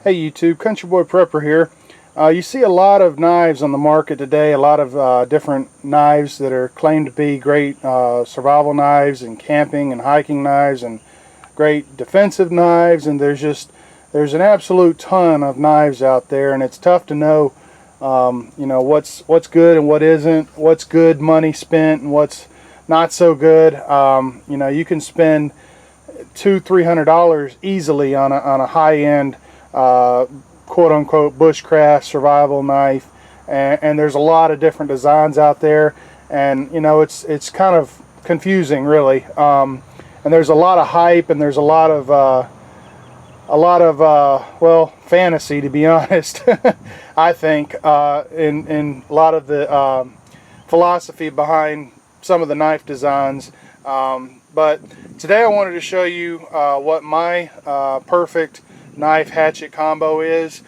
Hey YouTube, Country Boy Prepper here. You see a lot of knives on the market today, a lot of different knives that are claimed to be great survival knives and camping and hiking knives and great defensive knives, and there's an absolute ton of knives out there, and it's tough to know what's good and what isn't, what's good money spent and what's not so good. You can spend $200–300 easily on a high-end quote-unquote bushcraft survival knife, and there's a lot of different designs out there, and it's kind of confusing, really, and there's a lot of hype, and there's a lot of well, fantasy, to be honest. I think in a lot of the philosophy behind some of the knife designs, but today I wanted to show you what my perfect knife hatchet combo is.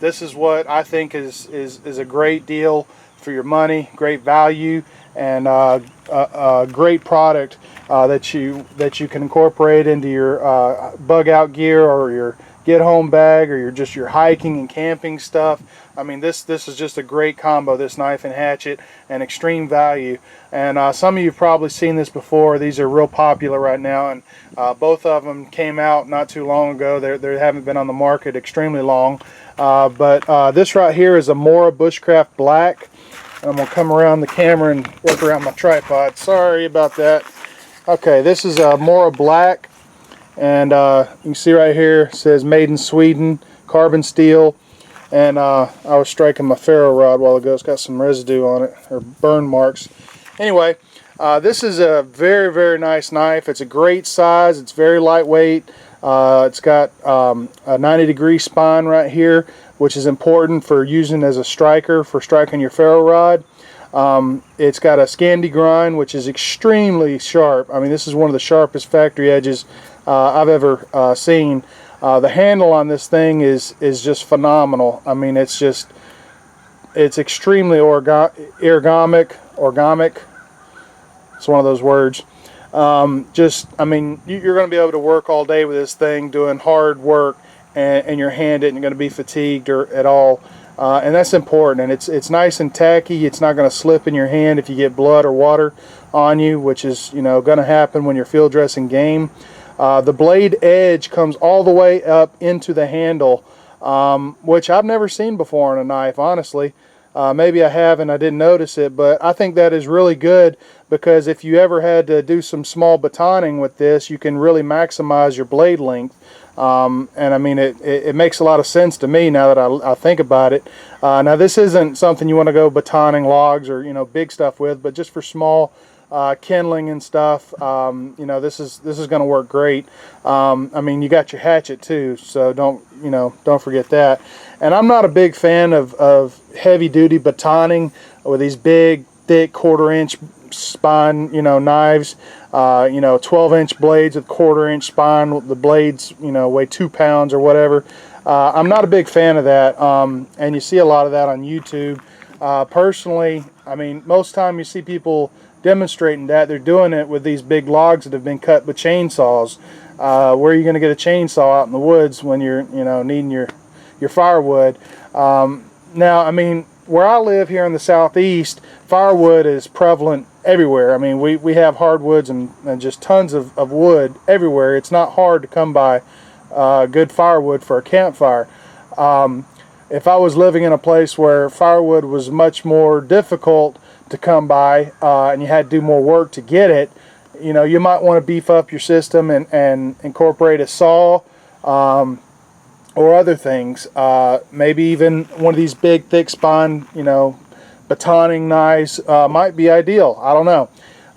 This is what I think is a great deal for your money, great value, and a great product that you can incorporate into your bug out gear or your get home bag or your hiking and camping stuff. I mean, this is just a great combo, this knife and hatchet, and extreme value. And some of you have probably seen this before. These are real popular right now, and both of them came out not too long ago. They haven't been on the market extremely long, but this right here is a Mora Bushcraft Black. And I'm gonna come around the camera and work around my tripod. Sorry about that. Okay, this is a Mora Black, and you can see right here it says made in Sweden, carbon steel. And I was striking my ferro rod a while ago. It's got some residue on it, or burn marks. Anyway, this is a very, very nice knife. It's a great size. It's very lightweight. It's got a 90-degree spine right here, which is important for using as a striker for striking your ferro rod. It's got a Scandi grind, which is extremely sharp. I mean, this is one of the sharpest factory edges I've ever seen. The handle on this thing is just phenomenal. I mean, it's extremely ergonomic. It's one of those words. I mean, you're going to be able to work all day with this thing doing hard work, and your hand isn't going to be fatigued at all. And that's important. And it's nice and tacky. It's not going to slip in your hand if you get blood or water on you, which is going to happen when you're field dressing game. The blade edge comes all the way up into the handle, which I've never seen before on a knife, honestly. Maybe I have and I didn't notice it, but I think that is really good, because if you ever had to do some small batoning with this, you can really maximize your blade length. And I mean, it makes a lot of sense to me now that I think about it. Now, this isn't something you want to go batoning logs or big stuff with, but just for small kindling and stuff, this is going to work great. I mean, you got your hatchet too, so don't forget that. And I'm not a big fan of heavy-duty batoning with these big, thick, quarter-inch spine, knives. 12-inch blades with quarter-inch spine. The blades, weigh 2 pounds or whatever. I'm not a big fan of that, and you see a lot of that on YouTube. Personally, I mean, most time you see people demonstrating that, they're doing it with these big logs that have been cut with chainsaws. Where are you going to get a chainsaw out in the woods when you're needing your firewood? Now, I mean, where I live here in the southeast, firewood is prevalent everywhere. I mean, we have hardwoods and just tons of wood everywhere. It's not hard to come by good firewood for a campfire. If I was living in a place where firewood was much more difficult to come by, and you had to do more work to get it, you might want to beef up your system and incorporate a saw, or other things. Maybe even one of these big, thick spine, batoning knives might be ideal. I don't know.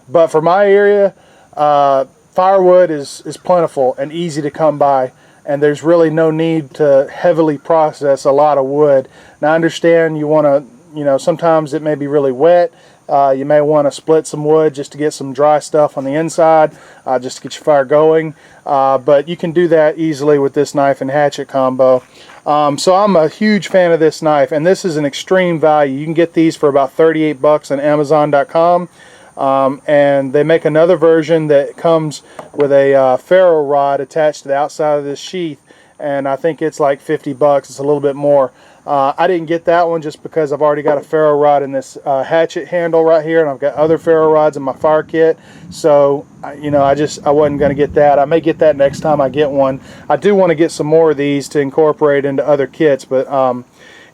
But for my area, firewood is plentiful and easy to come by, and there's really no need to heavily process a lot of wood. Now, I understand you want to, sometimes it may be really wet. You may want to split some wood just to get some dry stuff on the inside, just to get your fire going. But you can do that easily with this knife and hatchet combo. So I'm a huge fan of this knife, and this is an extreme value. You can get these for about 38 bucks on Amazon.com. And they make another version that comes with a ferro rod attached to the outside of this sheath, and I think it's like 50 bucks. It's a little bit more. I didn't get that one just because I've already got a ferro rod in this hatchet handle right here, and I've got other ferro rods in my fire kit. So, you know, I wasn't going to get that. I may get that next time I get one. I do want to get some more of these to incorporate into other kits, but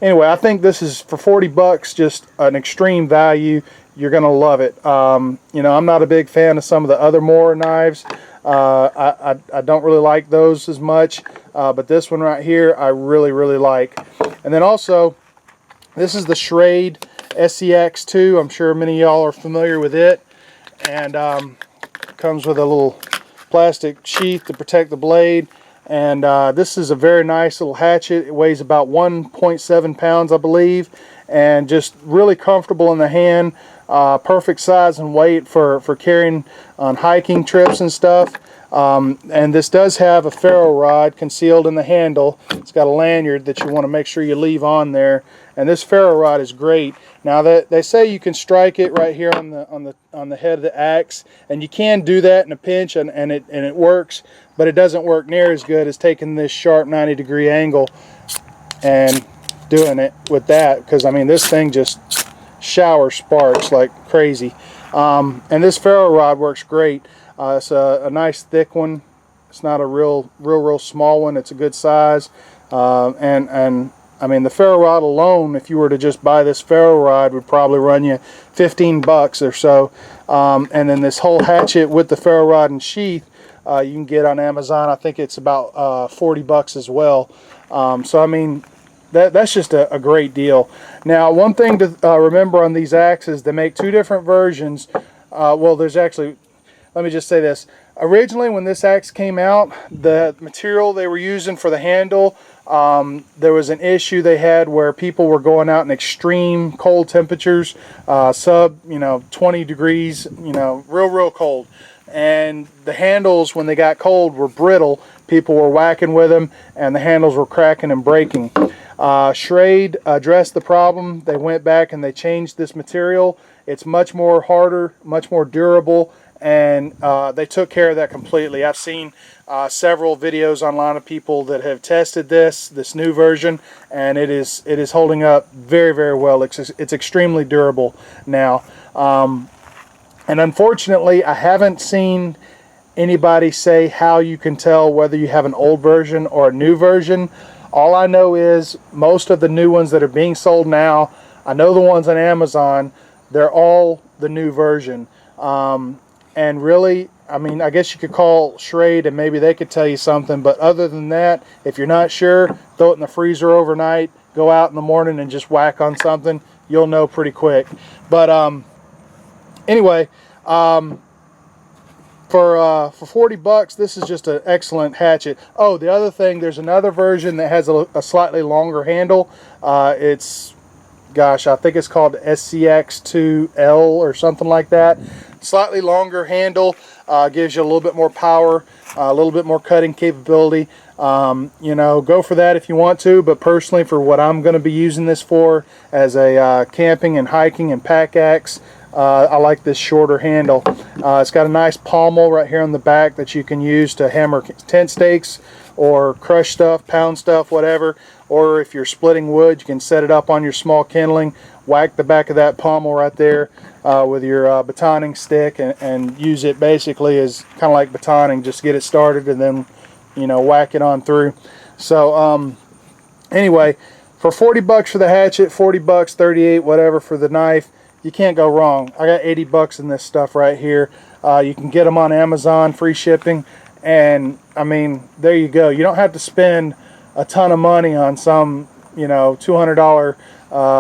anyway, I think this is, for 40 bucks, just an extreme value. You're going to love it. You know, I'm not a big fan of some of the other Mora knives. I don't really like those as much, but this one right here I really like. And then also, this is the Schrade SEX2. I'm sure many of y'all are familiar with it, and comes with a little plastic sheath to protect the blade. And this is a very nice little hatchet. It weighs about 1.7 pounds, I believe, and just really comfortable in the hand. Perfect size and weight for carrying on hiking trips and stuff. And this does have a ferro rod concealed in the handle. It's got a lanyard that you want to make sure you leave on there. And this ferro rod is great. Now, that they say you can strike it right here on the head of the axe, and you can do that in a pinch, and it works. But it doesn't work near as good as taking this sharp 90-degree angle and doing it with that, because I mean, this thing just showers sparks like crazy. And this ferro rod works great. It's a nice thick one. It's not a real small one. It's a good size. And I mean, the ferro rod alone, if you were to just buy this ferro rod, would probably run you 15 bucks or so. And then this whole hatchet with the ferro rod and sheath, you can get on Amazon. I think it's about 40 bucks as well. So I mean, that's just a great deal. Now, one thing to remember on these axes, they make two different versions. Well, there's actually, let me just say this. Originally, when this axe came out, the material they were using for the handle, there was an issue they had where people were going out in extreme cold temperatures, sub 20 degrees, real cold. And the handles, when they got cold, were brittle. People were whacking with them, and the handles were cracking and breaking. Schrade addressed the problem. They went back and they changed this material. It's much more harder, much more durable, and they took care of that completely. I've seen several videos online of people that have tested this new version, and it is holding up very well. It's extremely durable now. And unfortunately, I haven't seen anybody say how you can tell whether you have an old version or a new version. All I know is most of the new ones that are being sold now, I know the ones on Amazon, they're all the new version. And really, I mean, I guess you could call Schrade and maybe they could tell you something, but other than that, if you're not sure, throw it in the freezer overnight, go out in the morning and just whack on something. You'll know pretty quick. But anyway, for 40 bucks, this is just an excellent hatchet. Oh, the other thing, there's another version that has a slightly longer handle. It's, gosh, I think it's called SCX2L or something like that. Slightly longer handle, gives you a little bit more power, a little bit more cutting capability. Go for that if you want to, but personally, for what I'm going to be using this for as a camping and hiking and pack axe, I like this shorter handle. It's got a nice pommel right here on the back that you can use to hammer tent stakes or crush stuff, pound stuff, whatever. Or if you're splitting wood, you can set it up on your small kindling, whack the back of that pommel right there with your batoning stick, and use it basically as kind of like batoning, just get it started and then whack it on through. So anyway, for 40 bucks for the hatchet, 40 bucks, 38, whatever for the knife, you can't go wrong. I got 80 bucks in this stuff right here. You can get them on Amazon, free shipping, and I mean, there you go. You don't have to spend a ton of money on some $200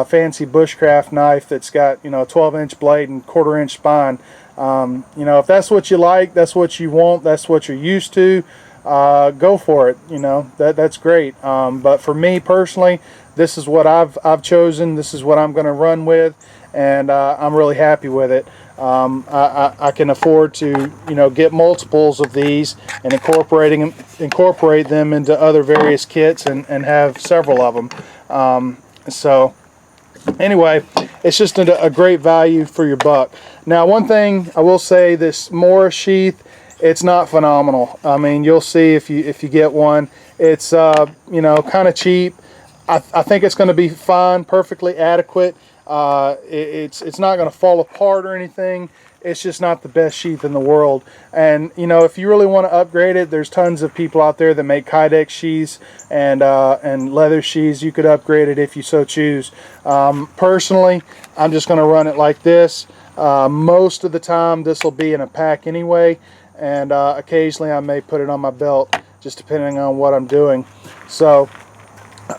fancy bushcraft knife that's got a 12-inch blade and quarter-inch spine. If that's what you like, that's what you want, that's what you're used to, go for it. That's great. But for me personally, this is what I've chosen. This is what I'm going to run with, and I'm really happy with it. I can afford to get multiples of these and incorporate them into other various kits and have several of them. So anyway, it's just a great value for your buck. Now, one thing I will say, this Mora sheath it's not phenomenal. I mean, you'll see if you get one. It's you know, kind of cheap. I think it's going to be fine, perfectly adequate. It's not going to fall apart or anything. It's just not the best sheath in the world. And you know, if you really want to upgrade it, there's tons of people out there that make Kydex sheaths and leather sheaths. You could upgrade it if you so choose. Personally, I'm just going to run it like this. Most of the time, this will be in a pack anyway, and occasionally I may put it on my belt, just depending on what I'm doing. So.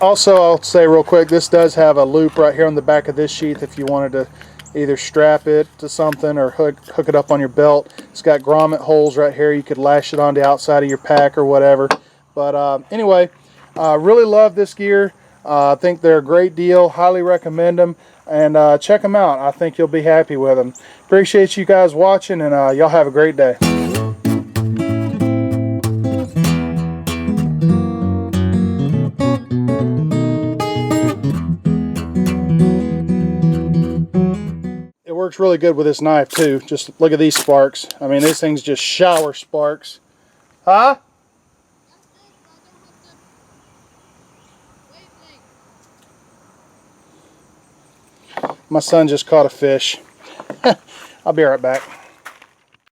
Also, I'll say real quick, this does have a loop right here on the back of this sheath if you wanted to either strap it to something or hook it up on your belt. It's got grommet holes right here. You could lash it on the outside of your pack or whatever. But anyway, really love this gear. I think they're a great deal. Highly recommend them. And check them out. I think you'll be happy with them. Appreciate you guys watching, and y'all have a great day. It works really good with this knife too. Just look at these sparks. I mean, these things just shower sparks. Huh? My son just caught a fish. I'll be right back.